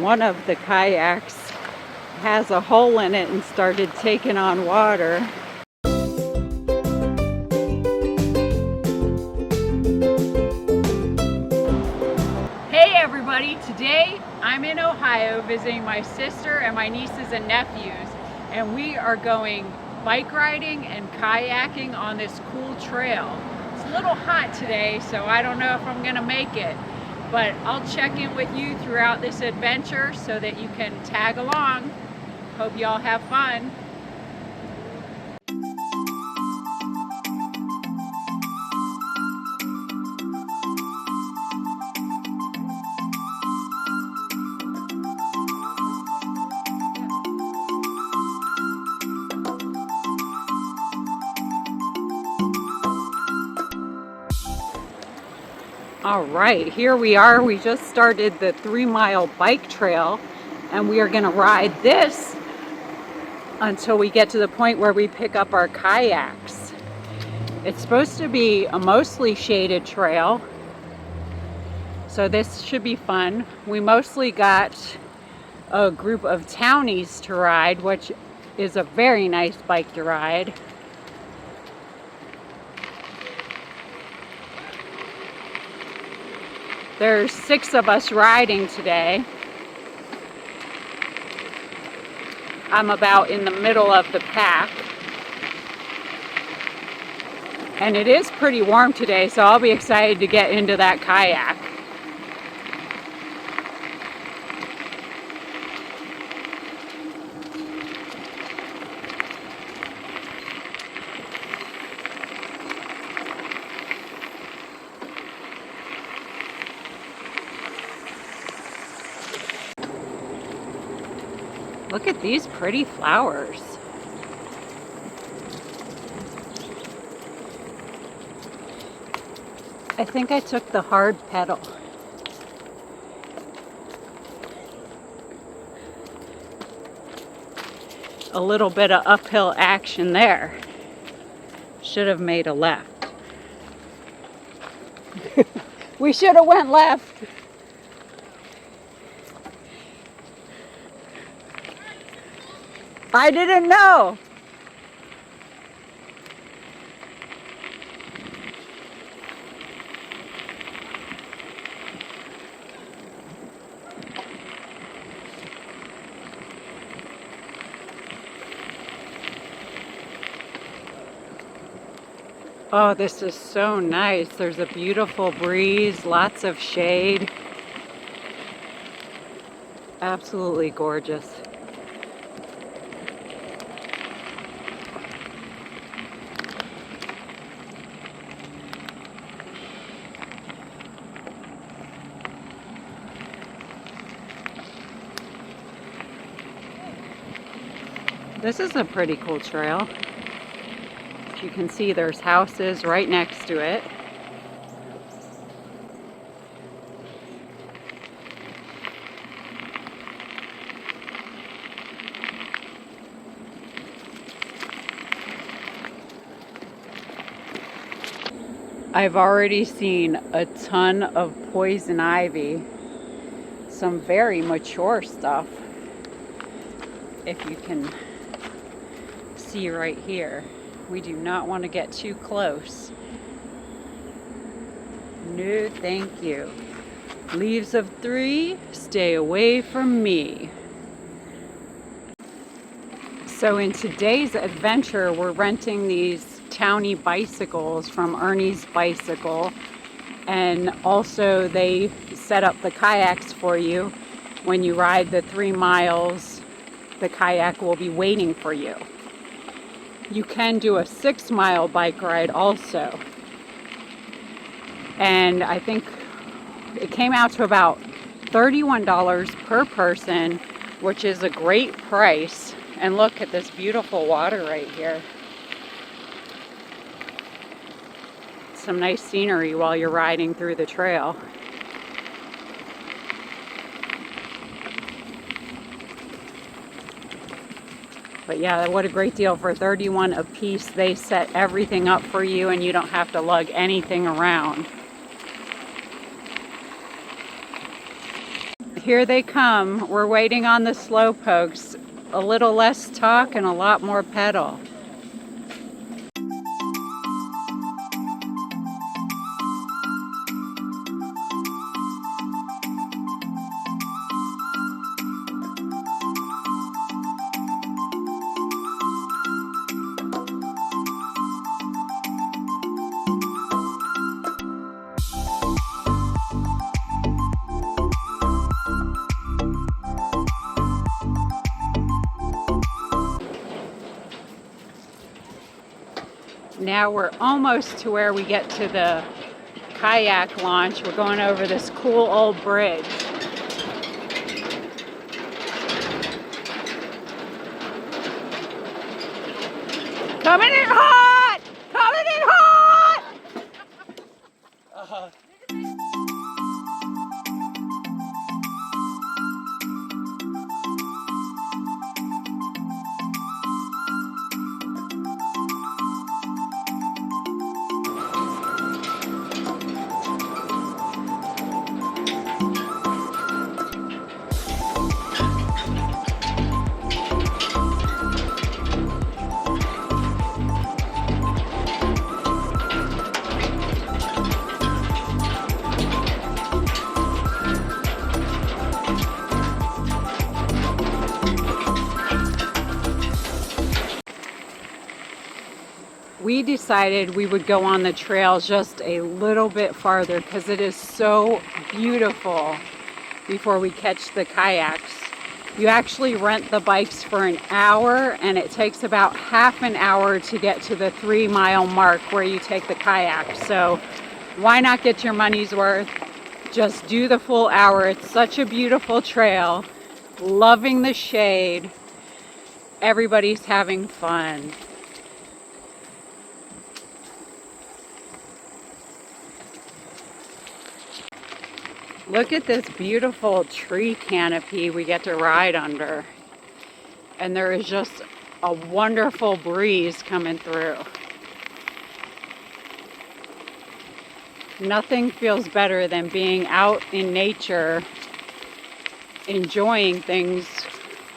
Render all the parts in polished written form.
one of the kayaks has a hole in it and started taking on water. Hey everybody, today I'm in Ohio visiting my sister and my nieces and nephews, and we are going bike riding and kayaking on this cool trail. It's a little hot today, so I don't know if I'm gonna make it, but I'll check in with you throughout this adventure so that you can tag along. Hope you all have fun. All right, here we are. We just started the 3-mile bike trail, and we are going to ride this until we get to the point where we pick up our kayaks. It's supposed to be a mostly shaded trail, so this should be fun. We mostly got a group of townies to ride, which is a very nice bike to ride. There's 6 of us riding today. I'm about in the middle of the pack. And it is pretty warm today, so I'll be excited to get into that kayak. Look at these pretty flowers. I think I took the hard pedal. A little bit of uphill action there. Should have made a left. We should have went left. I didn't know. Oh, this is so nice. There's a beautiful breeze, lots of shade. Absolutely gorgeous. This is a pretty cool trail. As you can see, there's houses right next to it. I've already seen a ton of poison ivy, some very mature stuff, if you can see right here. We do not want to get too close. No, thank you. Leaves of 3, stay away from me. So in today's adventure, we're renting these townie bicycles from Ernie's Bicycle, and also they set up the kayaks for you. When you ride the 3 miles, the kayak will be waiting for you. You can do a 6-mile bike ride also. And I think it came out to about $31 per person, which is a great price. And look at this beautiful water right here. Some nice scenery while you're riding through the trail. But yeah, what a great deal for $31 a piece. They set everything up for you and you don't have to lug anything around. here they come. We're waiting on the slow pokes. A little less talk and a lot more pedal. Now we're almost to where we get to the kayak launch. We're going over this cool old bridge. Coming in hot! Coming in hot! We decided we would go on the trail just a little bit farther because it is so beautiful before we catch the kayaks. You actually rent the bikes for an hour and it takes about half an hour to get to the 3-mile mark where you take the kayak. So why not get your money's worth? Just do the full hour. It's such a beautiful trail. Loving the shade. Everybody's having fun. Look at this beautiful tree canopy we get to ride under. And there is just a wonderful breeze coming through. Nothing feels better than being out in nature, enjoying things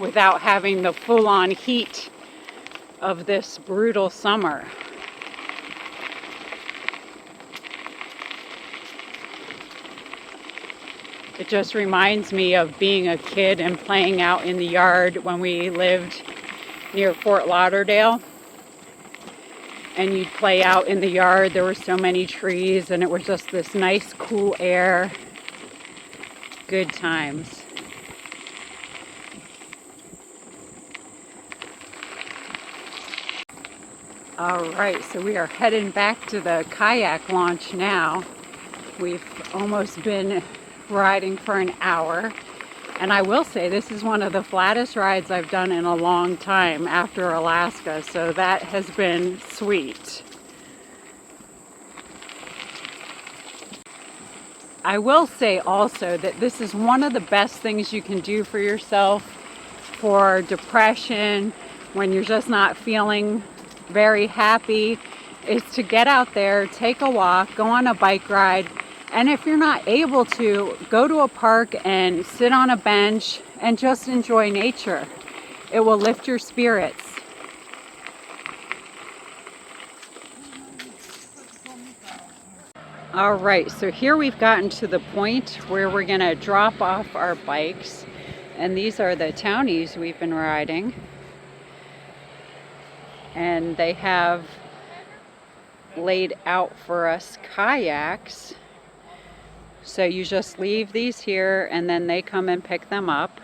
without having the full-on heat of this brutal summer. It just reminds me of being a kid and playing out in the yard when we lived near Fort Lauderdale. And you'd play out in the yard. There were so many trees and it was just this nice cool air. Good times. All right, so we are heading back to the kayak launch now. We've almost been riding for an hour, and I will say this is one of the flattest rides I've done in a long time after Alaska, so that has been sweet. I will say also that this is one of the best things you can do for yourself for depression, when you're just not feeling very happy, is to get out there, take a walk, go on a bike ride. And if you're not able to, go to a park and sit on a bench and just enjoy nature. It will lift your spirits. All right, so here we've gotten to the point where we're gonna drop off our bikes. And these are the townies we've been riding. And they have laid out for us kayaks. So you just leave these here and then they come and pick them up.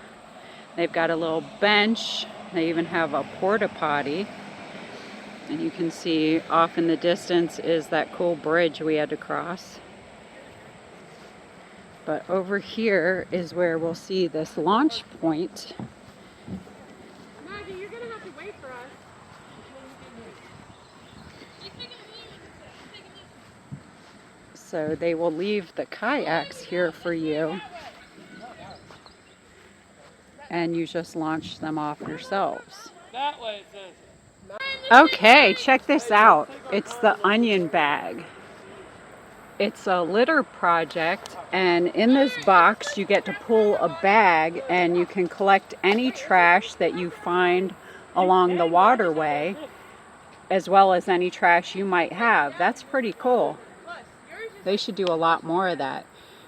They've got a little bench. They even have a porta potty. And you can see off in the distance is that cool bridge we had to cross. But over here is where we'll see this launch point. Maggie, you're gonna have to wait for us. So they will leave the kayaks here for you. And you just launch them off yourselves. That way it says. Okay, check this out. It's the onion bag. It's a litter project, and in this box you get to pull a bag and you can collect any trash that you find along the waterway, as well as any trash you might have. That's pretty cool. They should do a lot more of that.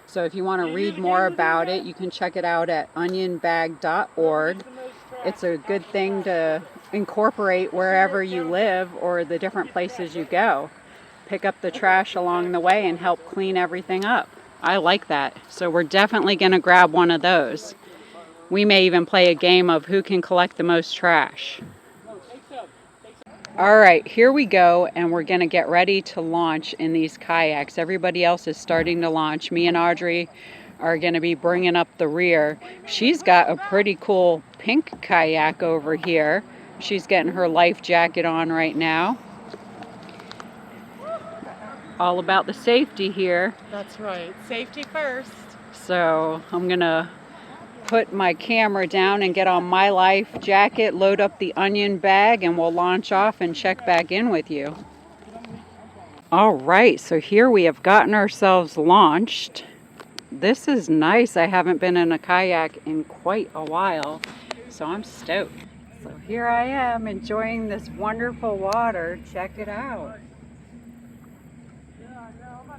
So if you want to read more about it, you can check it out at onionbag.org. It's a good thing to incorporate wherever you live or the different places you go. Pick up the trash along the way and help clean everything up. I like that. So we're definitely going to grab one of those. We may even play a game of who can collect the most trash. All right, here we go, and we're going to get ready to launch in these kayaks. Everybody else is starting to launch. Me and Audrey are going to be bringing up the rear. She's got a pretty cool pink kayak over here. She's getting her life jacket on right now. All about the safety here. That's right. Safety first. So I'm going to put my camera down and get on my life jacket, load up the onion bag, and we'll launch off and check back in with you. All right, so here we have gotten ourselves launched. This is nice. I haven't been in a kayak in quite a while, so I'm stoked. So here I am enjoying this wonderful water. Check it out.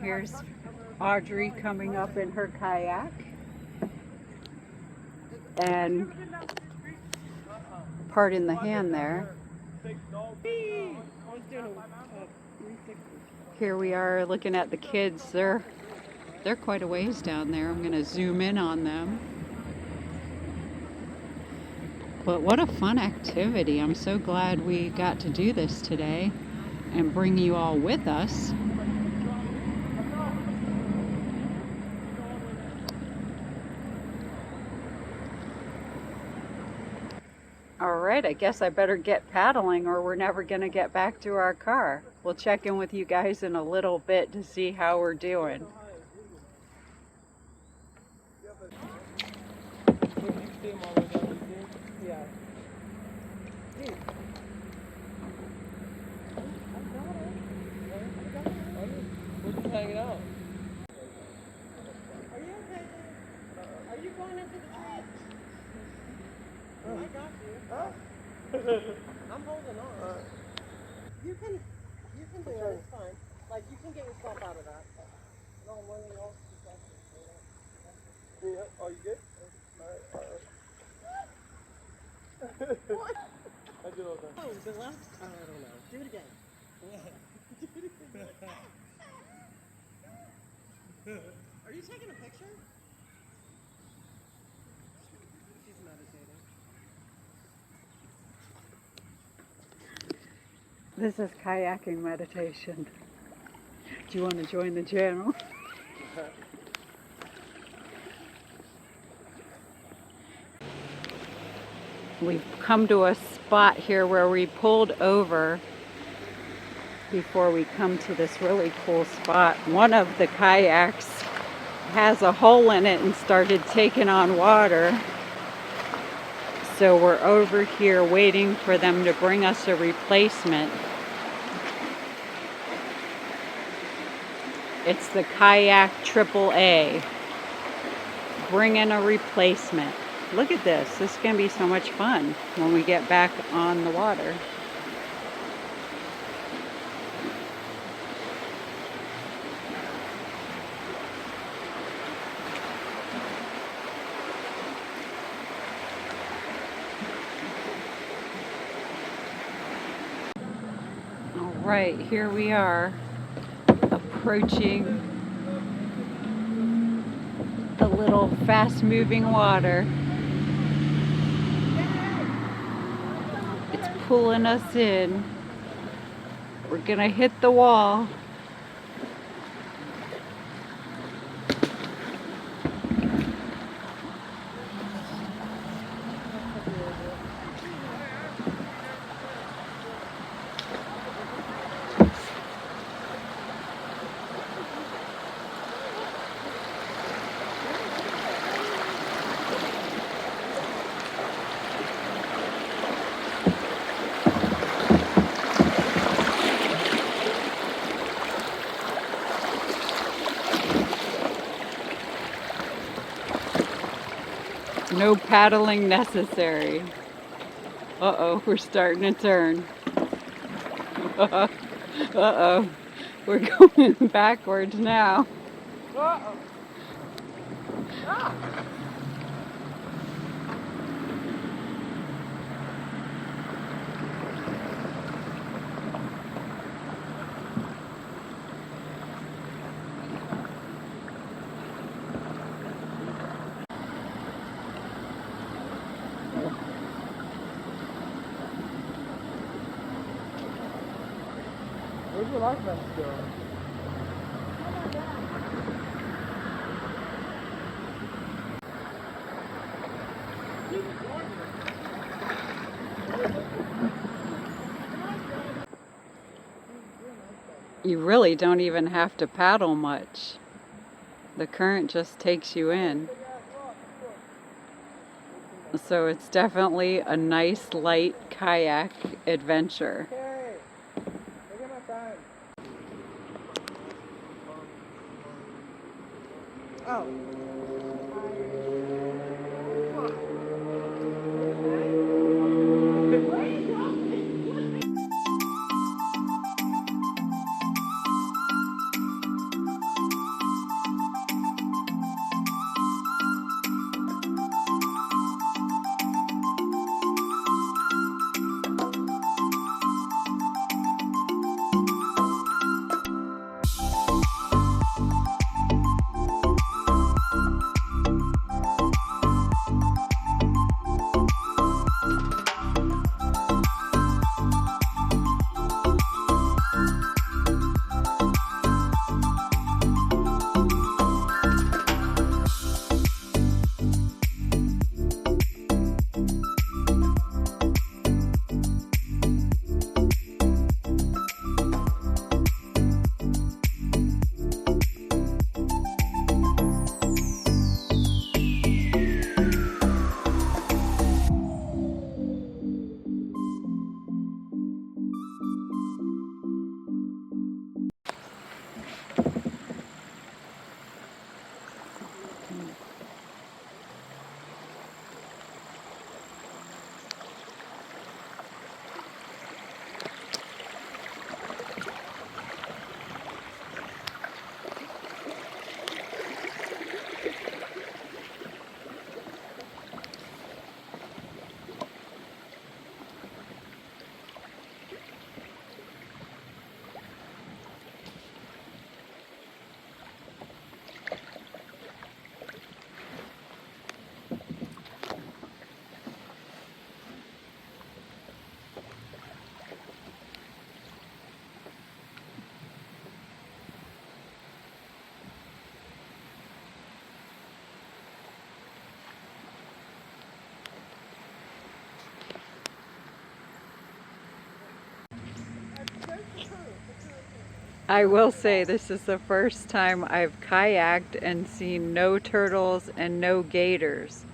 Here's Audrey coming up in her kayak. And pardon the hand there. Here we are looking at the kids. They're quite a ways down there. I'm going to zoom in on them. But what a fun activity. I'm so glad we got to do this today and bring you all with us. All right, I guess I better get paddling or we're never going to get back to our car. We'll check in with you guys in a little bit to see how we're doing. Hanging out. Are you okay? Are you going into the trees? I got you. I'm holding on. You can do it. It's fine. Like you can get yourself out of that. No, one of y'all. Yeah. Are you good? All right. What? I did all that. Oh, the left? I don't know. Do it again. Do it again. Are you taking a picture? She's meditating. This is kayaking meditation. Do you want to join the channel? We've come to a spot here where we pulled over before we come to this really cool spot. One of the kayaks has a hole in it and started taking on water. So we're over here waiting for them to bring us a replacement. It's the Kayak AAA. Bring in a replacement. Look at this. This is going to be so much fun when we get back on the water. All right, here we are approaching a little fast-moving water. It's pulling us in. We're gonna hit the wall. paddling necessary. Uh-oh, we're starting to turn. Uh-oh, we're going backwards now. Uh-oh. Ah. Where's your life vest go? You really don't even have to paddle much. The current just takes you in. So it's definitely a nice light kayak adventure. Hey, look at my time. Oh. I will say this is the first time I've kayaked and seen no turtles and no gators.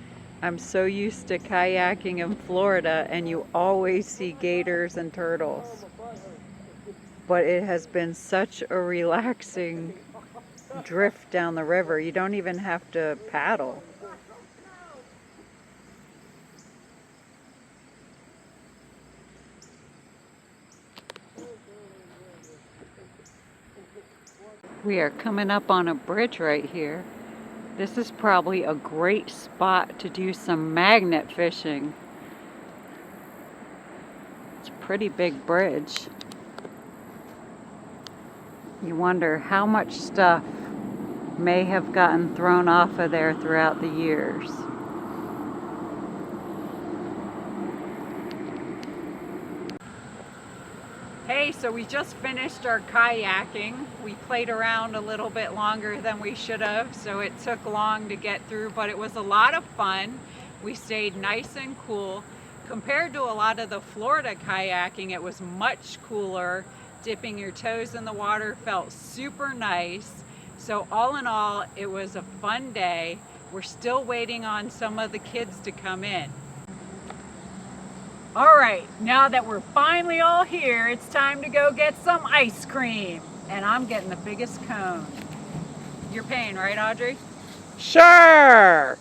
I'm so used to kayaking in Florida and you always see gators and turtles. But it has been such a relaxing drift down the river. You don't even have to paddle. We are coming up on a bridge right here. This is probably a great spot to do some magnet fishing. It's a pretty big bridge. You wonder how much stuff may have gotten thrown off of there throughout the years. Hey, so we just finished our kayaking. We played around a little bit longer than we should have, so it took long to get through, but it was a lot of fun. We stayed nice and cool. Compared to a lot of the Florida kayaking, it was much cooler. Dipping your toes in the water felt super nice. So all in all, it was a fun day. We're still waiting on some of the kids to come in. All right, now that we're finally all here, it's time to go get some ice cream. And I'm getting the biggest cone. You're paying, right, Audrey? Sure.